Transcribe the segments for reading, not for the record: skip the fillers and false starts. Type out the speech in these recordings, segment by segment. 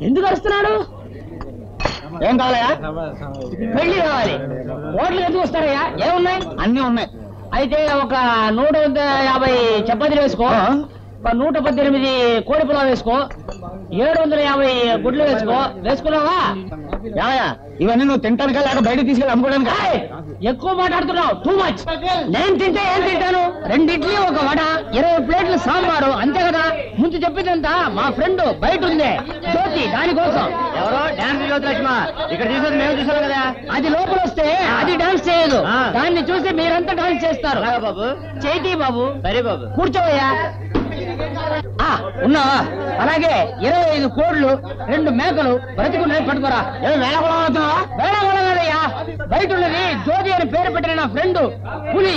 ఎందుకు వస్తున్నాడు? ఏం కావాలయా? పెళ్లి కావాలి. హోటల్ ఎందుకు వస్తారయ్యా? ఏమున్నాయి? అన్నీ ఉన్నాయి. అయితే ఒక 150 చపాతీలు వేసుకో, 118 కోడి పులావ్ వేసుకో, 750 గుడ్లు వేసుకో. వేసుకున్నావా? ఇవన్నీ నువ్వు తింటానుకా లేక బయటకు తీసుకెళ్ళి అమ్ముకోవడానికి? ఎక్కువ మాట్లాడుతున్నావు, టూ మచ్. నేను తింటే ఏం తింటాను? 2 ఇడ్లీ, ఒక వడ, 20 ప్లేట్లు సాంబారు, అంతే కదా. ముందు చెప్పిందంతా మా ఫ్రెండ్ బయట ఉంది జ్యోతి, దానికోసం. ఎవరో డాన్స్ జ్యోతి లక్ష్మ ఇక్కడ చూసేది మేము చూసాం కదా. అది లోపల వస్తే అది డాన్స్ చేయదు, దాన్ని చూసి మీరంతా డాన్స్ చేస్తారు. బాబు చేతి బాబు. సరే బాబు, కూర్చోవయ్యా. ఉన్నావా? అలాగే 25 కోళ్లు, 2 మేకలు బ్రతికున్నాయి, పట్టుకోరా. వేళగొడవయ్యా. బయట ఉన్నది జ్యోతి అని పేరు పెట్టిన నా ఫ్రెండ్ పులి.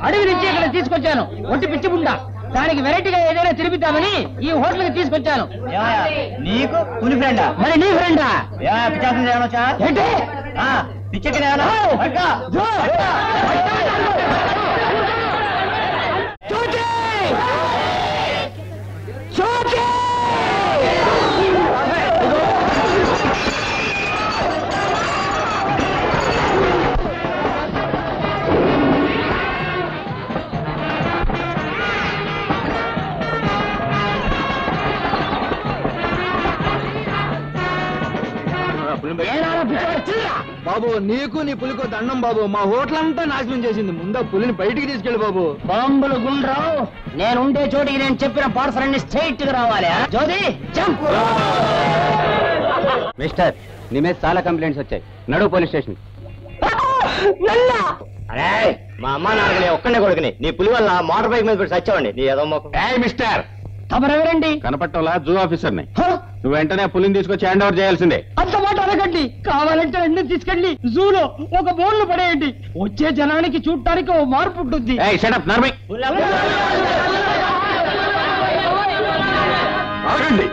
అడవి నుంచి ఇక్కడ తీసుకొచ్చాను, ఒట్టి పిచ్చిపుండా. దానికి వెరైటీగా ఏదైనా తిరిపిద్దామని ఈ హోటల్ కి తీసుకొచ్చాను. నీకు పులి ఫ్రెండా? మరి నీ ఫ్రెండా? ఏంటి పిచ్చెక్కి బాబు, నీకు నీ పులికో దండం బాబు. మా హోటల్ అంతా నాశనం చేసింది. ముందా పులిని బయటికి తీసుకెళ్ళి బాబు. బాంబులు గుండ్రావు, నేనుండే చోటికి నేను చెప్పిన పార్సల్ అన్ని స్ట్రైట్ గా రావాలి. జ్యోతి జంప్. మిస్టర్, నీ మీద చాలా కంప్లైంట్స్ వచ్చాయి. నడు పోలీస్ స్టేషన్. అరే మా అమ్మ నాన్నలే ఒక్కడే కొడుకుని నీ పులి వల్ల మోటార్ బైక్ మీద పెట్టి చచ్చావండి. నీ ఏదో మిస్టర్, తమరెవరండి? కనపట్టంలా జూ ఆఫీసర్ని. నువ్వు వెంటనే పులిని తీసుకొచ్చి హ్యాండ్ ఓవర్ చేయాల్సిందే. అంత మాట అనకండి. కావాలంటే అన్ని తీసుకెళ్ళి జూలో ఒక బోన్లు పడేయండి. వచ్చే జనానికి చూడటానికి ఓ మార్పు ఉంటుంది. ఆగండి,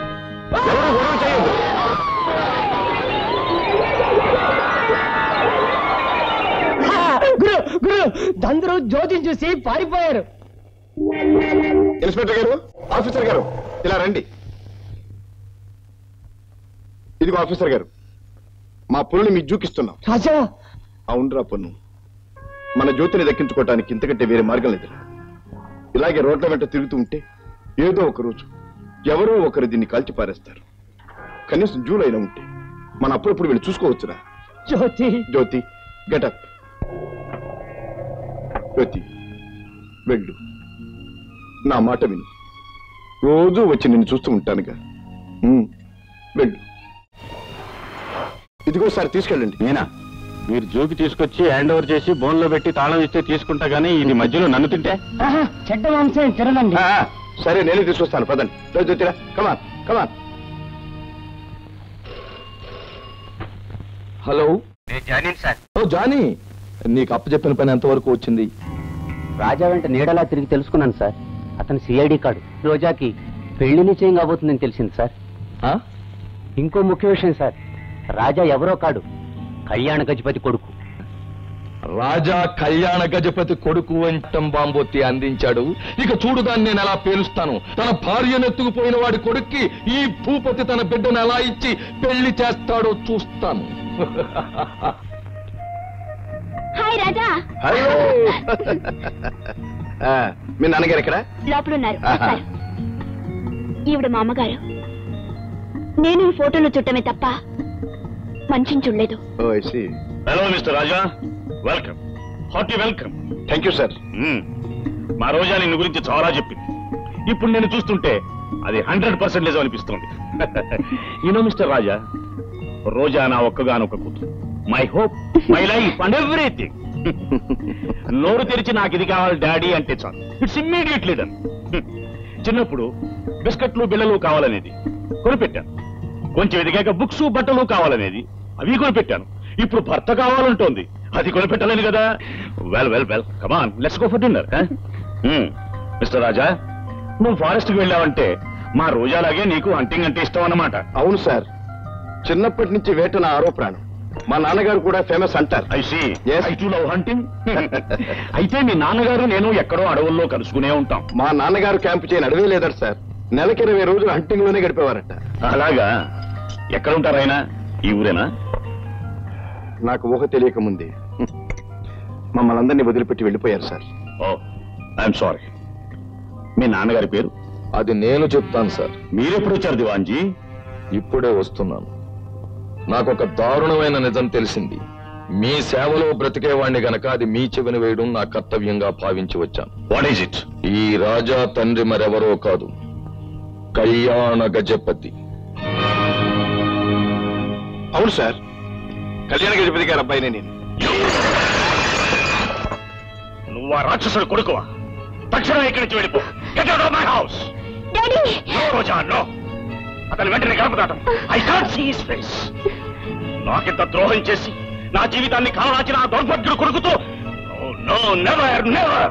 ఎవరు గొడవ చేయొద్దు. గురు గురు అందరూ జ్యోతిని చూసి పారిపోయారు. ఇన్స్పెక్టర్ గారు, ఆఫీసర్ గారు, ఇలా రండి. ఇదిగో ఆఫీసర్ గారు, మా పుల్ని మీకు జూకిస్తున్నాం. రాజా? అవునరా పన్ను, మన జ్యోతిని దక్కించుకోవటానికి ఇంతకంటే వేరే మార్గం లేదు. ఇలాగే రోడ్ల వెంట తిరుగుతూ ఉంటే ఏదో ఒక రోజు ఎవరో ఒకరు దీన్ని కాల్చి పారేస్తారు. కనీసం జూలో అయినా ఉంటే మన అప్పుడప్పుడు వెళ్ళి చూసుకోవచ్చురా. జ్యోతి జ్యోతి గెటప్. జ్యోతి వెళ్ళు, నా మాట విను. రోజు వచ్చి నిన్ను చూస్తూ ఉంటానుగా. వెళ్ళు. ఇదిగో సార్, తీసుకెళ్ళండి. నేనా? మీరు జూకి తీసుకొచ్చి హ్యాండ్ ఓవర్ చేసి బోన్ లో పెట్టి తాళం ఇస్తే తీసుకుంటా గానీ ఇది మధ్యలో నన్ను తింటే చెడ్డ మాంసం తినదండి. సరే, నేనే తీసుకొస్తాను, పదండి. జ్యోతిరా, కమాన్ కమాన్. Hello sir. ఓ జానీ, నీకు అప్పచెప్పిన పని ఎంతవరకు వచ్చింది? రాజా వెంట నీడలా తిరిగి తెలుసుకున్నాను సార్. అతను సిఐడి కాడు. రోజాకి పెళ్లి నిశ్చయం కాబోతుందని తెలిసింది సార్. ఇంకో ముఖ్య విషయం సార్, రాజా ఎవరో కాడు, కళ్యాణ గజపతి కొడుకు. రాజా కళ్యాణ గజపతి కొడుకు అంటం బాంబొత్తి అందించాడు. ఇక చూడుదాన్ని నేను ఎలా పేలుస్తాను. తన భార్యను ఎత్తుకుపోయిన వాడి కొడుక్కి ఈ భూపతి తన బిడ్డను ఎలా ఇచ్చి పెళ్లి చేస్తాడో చూస్తాను. హాయ్ రాజా. హలో. మీ నాన్నగారు ఎక్కడ? లోపలున్నారు. ఈవిడ మా అమ్మగారు. నేను ఈ ఫోటోలు చుట్టమే తప్ప మనిషిని చూడలేదు. Hello mister Raja, welcome, hearty welcome. Thank you sir. మా రోజా నిన్ను గురించి చాలా చెప్పింది. ఇప్పుడు నేను చూస్తుంటే అది 100% నిజం అనిపిస్తుంది. యూనో మిస్టర్ రాజా, రోజా నా ఒక్కగానొక్క కూతురు. My hope, my life and everything. నోరు తెరిచి నాకు ఇది కావాలి డాడీ అంటే చాలు, ఇట్స్ ఇమ్మీడియట్లీ డన్. చిన్నప్పుడు బిస్కెట్లు బిళ్ళలు కావాలనేది, కొనిపెట్టాను. కొంచెం ఎదిగాక బుక్స్ బట్టలు కావాలనేది, అవి కొనిపెట్టాను. ఇప్పుడు భర్త కావాలంటోంది, అది కొనిపెట్టలేను కదా. Well well well, come on, let's go for dinner. Mister Raja, నువ్వు ఫారెస్ట్ కి వెళ్ళావంటే మా రోజాలాగే నీకు హంటింగ్ అంటే ఇష్టం అన్నమాట. అవును సార్, చిన్నప్పటి నుంచి వేట నా ఆరో ప్రాణం. మా నాన్నగారు కూడా ఫేమస్ అంటారు. I to love hunting. అయితే మీ నాన్నగారు నేను ఎక్కడో అడవుల్లో కలుసుకునే ఉంటాం. మా నాన్నగారు క్యాంపు చేయని అడవే లేదట సార్. నెలకి 20 రోజులు హంటింగ్ లోనే గడిపేవారట. అలాగా? ఎక్కడ ఉంటారు ఆయన? ఈ ఊరేనా? నాకు ఊహ తెలియక ముందే మమ్మల్ని అందరినీ వదిలిపెట్టి వెళ్ళిపోయారు సార్. Oh, I'm sorry. మీ నాన్నగారి పేరు? అది నేను చెప్తాను సార్. మీరెప్పుడు వచ్చారు దివాన్జీ? ఇప్పుడే వస్తున్నాను. నాకొక దారుణమైన నిజం తెలిసింది. మీ సేవలో బ్రతికేవాణ్ణి గనక అది మీ చెవిని వేయడం నా కర్తవ్యంగా భావించి వచ్చాను. What is it? ఈ రాజా తండ్రి మరెవరో కాదు, కళ్యాణ గజపతి. అవును సార్, కళ్యాణ గజపతి గారి అబ్బాయినే నేను. నువ్వు ఆ రాక్షసుడు కొడుకువా? తక్షణం ఇక్కడి నుంచి వెళ్ళిపో. Get out of my house. Daddy No, Roja, no. అతను వెంటనే గడప దాటం. I can't see his face. నాకింత ద్రోహం చేసి నా జీవితాన్ని కాలాచిన ఆ దౌర్భాగ్యుడు కొడుకుతో no, never, never.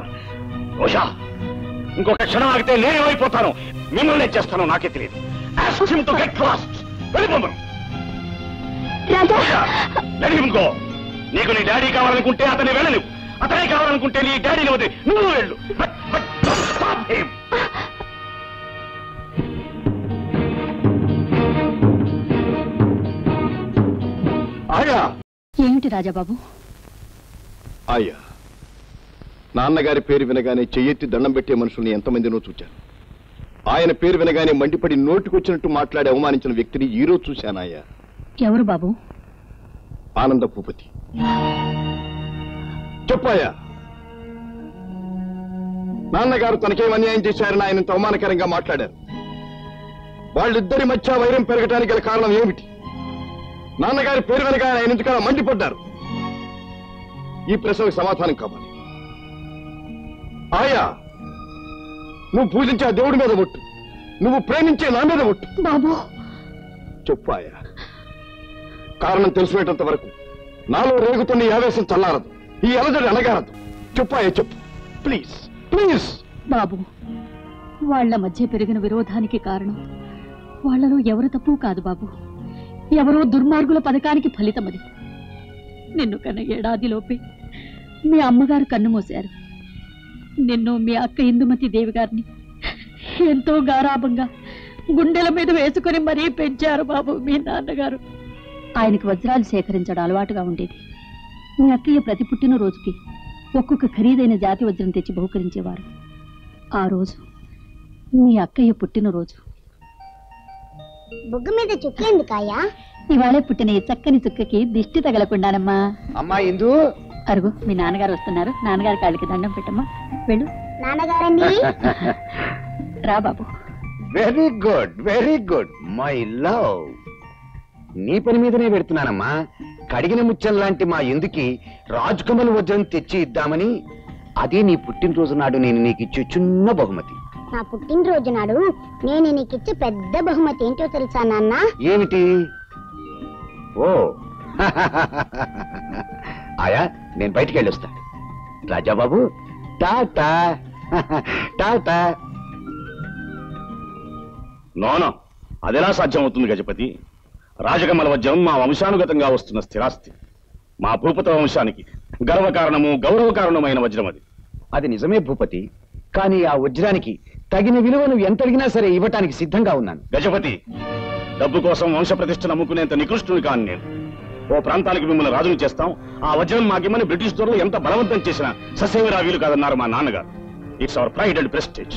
రోజా, ఇంకొక క్షణం ఆగితే నేనేమైపోతాను, మిమ్మల్ని చేస్తాను నాకే తెలియదు. Ask him to get lost. వెళ్ళిపోమను. Raja, let him go. నీకు నీ డాడీ కావాలనుకుంటే అతన్ని వెళ్ళలేవు. అతనే కావాలనుకుంటే నీ డాడీని వదిలి నువ్వు వెళ్ళు. But don't stop him. ఆయా ఏమిటి రాజాబాబు? ఆయా, నాన్నగారి పేరు వినగానే చెయ్యెత్తి దండం పెట్టే మనుషుల్ని ఎంతమందినో చూచాను. ఆయన పేరు వినగానే మండిపడి నోటికొచ్చినట్టు మాట్లాడి అవమానించిన వ్యక్తిని ఈ రోజు చూశానాయా. ఎవరు బాబు? ఆనంద భూపతి. చెప్పాయా, నాన్నగారు తనకేం అన్యాయం చేశారని ఆయన అవమానకరంగా మాట్లాడారు. వాళ్ళిద్దరి మధ్య వైరం పెరగటానికి గల కారణం ఏమిటి? నాన్నగారి పేరు వెనక ఆయన ఎందుకలా మండిపడ్డారు? ఈ ప్రశ్నకు సమాధానం కావాలి. ఆయా, నువ్వు పూజించే ఆ దేవుడి మీద ఒట్టు, నువ్వు ప్రేమించే నా మీద ఒట్టు. బాబు చెప్పు ఆయా. కారణం తెలుసుకునేటంత వరకు నాలో రేగుతున్న ఈ ఆవేశం చల్లారదు, ఈ అలజడి అనగారదు. చెప్పు ఆయా, చెప్పు ప్లీజ్, ప్లీజ్. బాబు, వాళ్ల మధ్య పెరిగిన విరోధానికి కారణం వాళ్లలో ఎవరు తప్పు కాదు బాబు, ఎవరో దుర్మార్గుల పథకానికి ఫలితం అది. నిన్ను కన్న ఏడాదిలోపే మీ అమ్మగారు కన్ను మూశారు. నిన్ను మీ అక్క ఇందుమతి దేవి గారిని ఎంతో గారాభంగా గుండెల మీద వేసుకుని మరీ పెంచారు బాబు మీ నాన్నగారు. ఆయనకు వజ్రాలు సేకరించడం అలవాటుగా ఉండేది. మీ అక్కయ్య ప్రతి పుట్టినరోజుకి ఒక్కొక్క ఖరీదైన జాతి వజ్రం తెచ్చి బహుకరించేవారు. ఆ రోజు మీ అక్కయ్య పుట్టినరోజు. బుగ్గ మీద చుక్కేందుకాయా? ఇవాళే పుట్టిన ఈ చక్కని చుక్కకి దిష్టి తగలకుండానమ్మా. అమ్మా ఇందు, అరుగు, మీ నాన్నగారు వస్తున్నారు. నాన్నగారి కాళ్ళకి దండం పెట్టమ్మా. వెళ్ళు. నాన్నగారండి. రా బాబు. Very good, very good my love. నీ పని మీదనే పెడుతున్నానమ్మా. కడిగిన ముచ్చం లాంటి మా ఎందుకి రాజకమల్ వజ్రం తెచ్చి ఇద్దామని. అదే నీ పుట్టినరోజు నాడు నేను నీకు ఇచ్చే చిన్న బహుమతి. నా పుట్టినరోజు నాడు నేను నీకిచ్చే పెద్ద బహుమతి ఏంటో తెలుసా నాన్న? ఏమిటి? ఓ ఆయా, నేను బయటికి వెళ్ళొస్తా. రాజాబాబు టాటా. టాటా. నోనో, అదెలా సాధ్యం అవుతుంది గజపతి? రాజకమల వజ్రం మా వంశానుగతంగా వస్తున్న స్థిరాస్తి. మా భూపత వంశానికి గర్వకారణము గౌరవకారణమైన వజ్రం అది. అది నిజమే భూపతి, కానీ ఆ వజ్రానికి తగిన విలువ నువ్వు ఎంత అడిగినా సరే ఇవ్వటానికి సిద్ధంగా ఉన్నాను. గజపతి, డబ్బు కోసం వంశ ప్రతిష్ఠ నమ్ముకునేంత నికృష్టుని కాను నేను. ఓ ప్రాంతానికి మిమ్మల్ని రాజును చేస్తాం, ఆ వజ్రం మాకిమ్మని బ్రిటిష్ దొరలు ఎంత బలవంతం చేసినా ససేమిరా వీలు కాదన్నారు మా నాన్నగారు. It's our pride and prestige.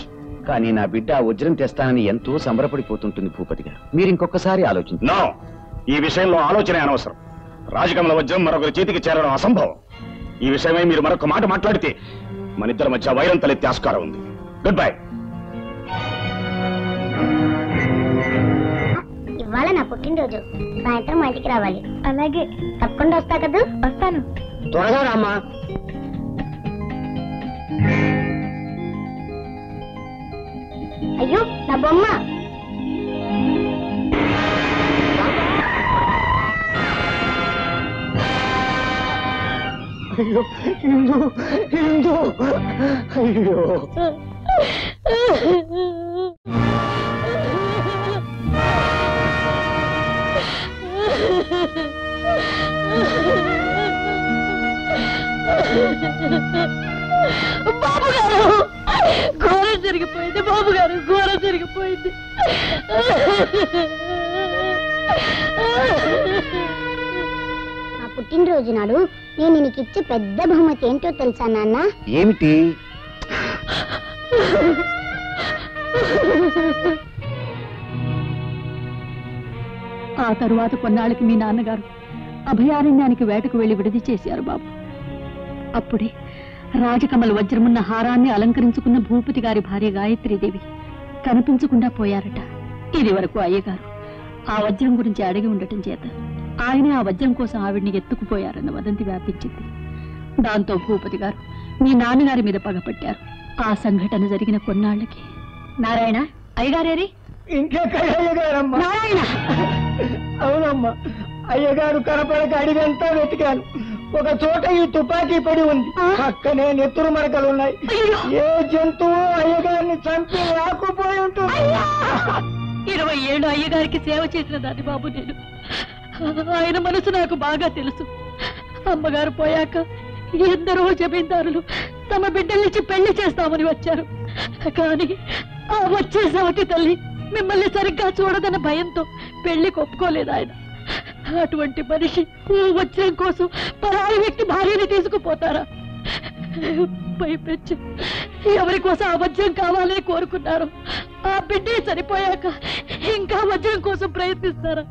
కానీ నా బిడ్డ ఆ వజ్రం తెస్తానని ఎంతో సంబరపడిపోతుంటుంది భూపతి గారు. మీరు ఇంకొకసారి ఆలోచించండి. నో, ఈ విషయంలో ఆలోచనే అనవసరం. రాజకమల వజ్రం మరొకరి చేతికి చేరడం అసంభవం. ఈ విషయమై మీరు మరొక మాట మాట్లాడితే మన ఇద్దరి మధ్య వైరం తలెత్తే ఆస్కారం ఉంది. Good bye. ఇవాళ నా పుట్టినరోజు, సాయంత్రం మా ఇంటికి రావాలి. అలాగే, తప్పకుండా వస్తా కదా? వస్తాను. త్వరగా రామ్మా. అయ్యో, నా బొమ్మ. అయ్యో ఇందు, ఇందు, అయ్యో. బాబు గారు ఘోరం జరిగిపోయింది, బాబు గారు ఘోరం జరిగిపోయింది. నా పుట్టినరోజు నాడు నేను నీకు ఇచ్చే పెద్ద బహుమతి ఏంటో తెలుసా నాన్న? ఏమిటి? ఆ తరువాత కొన్నాళ్ళకి మీ నాన్నగారు అభయారణ్యానికి వేటకు వెళ్లి విడిది చేశారు బాబు. అప్పుడే రాజకమల వజ్రమున్న హారాన్ని అలంకరించుకున్న భూపతి గారి భార్య గాయత్రీదేవి కనిపించకుండా పోయారట. ఇది వరకు అయ్యగారు ఆ వజ్రం గురించి అడిగి ఉండటం చేత ఆయనే ఆ వజ్రం కోసం ఆవిడ్ని ఎత్తుకుపోయారన్న వదంతి వ్యాపించింది. దాంతో భూపతి గారు మీ నాన్నగారి మీద పగపట్టారు. ఆ సంఘటన జరిగిన కొన్నాళ్ళకి నారాయణ అయ్యగారేరి ఇంకెక్కడ అయ్యగారమ్మా? నారాయణ అవునమ్మా, అయ్యగారు కనపడక అడిగంతా వెతికాను. ఒక చోట ఈ తుపాకీ పడి ఉంది, పక్కనే నెత్తురు మరకలున్నాయి. ఏ జంతువు అయ్యగారిని చంపి రాకపోయి ఉంటుంది. 20 ఏళ్ళు అయ్యగారికి సేవ చేసిన దాన్ని బాబు నేను. ఆయన మనసు నాకు బాగా తెలుసు. అమ్మగారు పోయాక ఎందరో జమీందారులు తమ బిడ్డల్నిచ్చి పెళ్లి చేస్తామని వచ్చారు. కానీ ఆ వచ్చే సవటి తల్లి మిమ్మల్ని సరిగ్గా చూడదన్న భయంతో పెళ్లికి ఒప్పుకోలేదు ఆయన. అటువంటి మనిషి వజ్రం కోసం పరాయి వ్యక్తి భార్యని తీసుకుపోతారా? పైపెచ్చు ఎవరి కోసం ఆ వజ్రం కావాలని కోరుకున్నారు. ఆ బిడ్డే చనిపోయాక ఇంకా వజ్రం కోసం ప్రయత్నిస్తారా?